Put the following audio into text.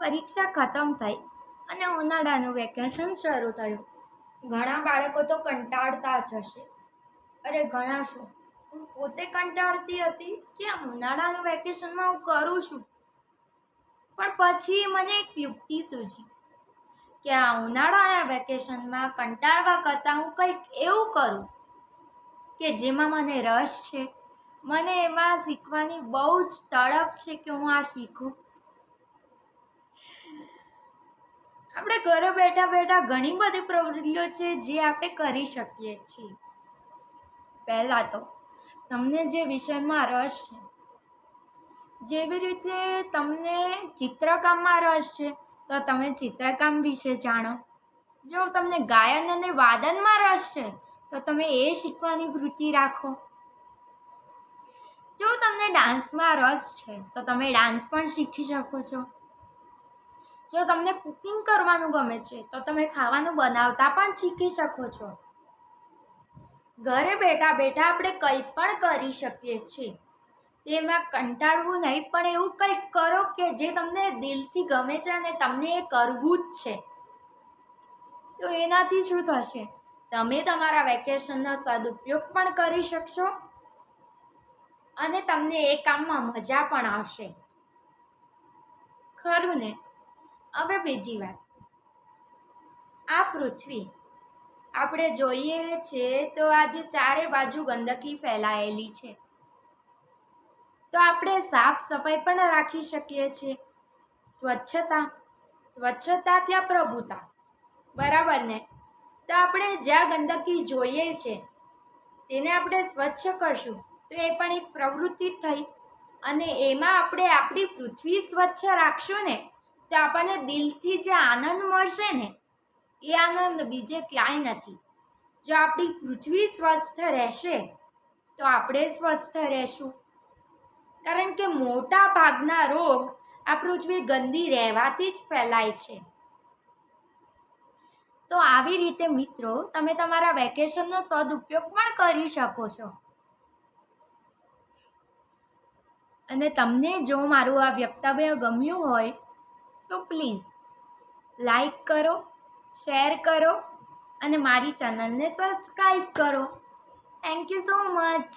પરીક્ષા ખતમ થઈ અને ઉનાળાનું વેકેશન શરૂ થયું. ઘણા બાળકો તો કંટાળતા જ હશે. અરે ઘણા શું, હું પોતે કંટાળતી હતી કે આ ઉનાળાનું વેકેશનમાં હું કરું છું. પણ પછી મને એક યુક્તિ સૂઝી કે આ ઉનાળાના વેકેશનમાં કંટાળવા કરતાં હું કંઈક એવું કરું કે જેમાં મને રસ છે, મને એમાં શીખવાની બહુ જ તડપ છે કે હું આ શીખું. આપણે ઘરે બેઠા બેઠા ઘણી બધી પ્રવૃત્તિઓ છે જે આપણે કરી શકીએ છીએ. પહેલાં તો તમને જે વિષયમાં રસ છે, જેવી રીતે તમને ચિત્રકામમાં રસ છે તો તમે ચિત્રકામ વિશે જાણો. જો તમને ગાયન અને વાદનમાં રસ છે તો તમે એ શીખવાની વૃત્તિ રાખો. જો તમને ડાન્સમાં રસ છે તો તમે ડાન્સ પણ શીખી શકો છો. જો તમને કુકિંગ કરવાનું ગમે છે તો તમે ખાવાનું બનાવતા પણ શીખી શકો છો. ઘરે બેઠા બેઠા આપણે કંઈ પણ કરી શકીએ છીએ. તેમાં કંટાળવું નહીં, પણ એવું કંઈક કરો કે જે તમને દિલથી ગમે છે અને તમને એ કરવું જ છે. તો એનાથી શું થશે, તમે તમારા વેકેશનનો સદુપયોગ પણ કરી શકશો અને તમને એ કામમાં મજા પણ આવશે. ખરું ને? હવે બીજી વાત, આ પૃથ્વી આપણે જોઈએ છીએ તો આજે ચારે બાજુ ગંદકી ફેલાયેલી છે. તો આપણે સાફ સફાઈ પણ રાખી શકીએ છીએ. સ્વચ્છતા ત્યાં પ્રભુતા, બરાબર ને? તો આપણે જ્યાં ગંદકી જોઈએ છે તેને આપણે સ્વચ્છ કરશું તો એ પણ એક પ્રવૃત્તિ થઈ. અને એમાં આપણે આપણી પૃથ્વી સ્વચ્છ રાખશું ને તો આપણને દિલથી જે આનંદ મળશે ને, એ આનંદ બીજે ક્યાંય નથી. જો આપણી પૃથ્વી સ્વસ્થ રહેશે તો આપણે સ્વસ્થ રહેશું. કારણ કે મોટા ભાગના રોગ આ પૃથ્વી ગંદી રહેવાથી જ ફેલાય છે. તો આવી રીતે મિત્રો તમે તમારા વેકેશનનો સદુપયોગ પણ કરી શકો છો. અને તમને જો મારું આ વક્તવ્ય ગમ્યું હોય તો પ્લીઝ લાઈક કરો, શેર કરો અને મારી ચેનલને સબસ્ક્રાઈબ કરો. Thank you so much.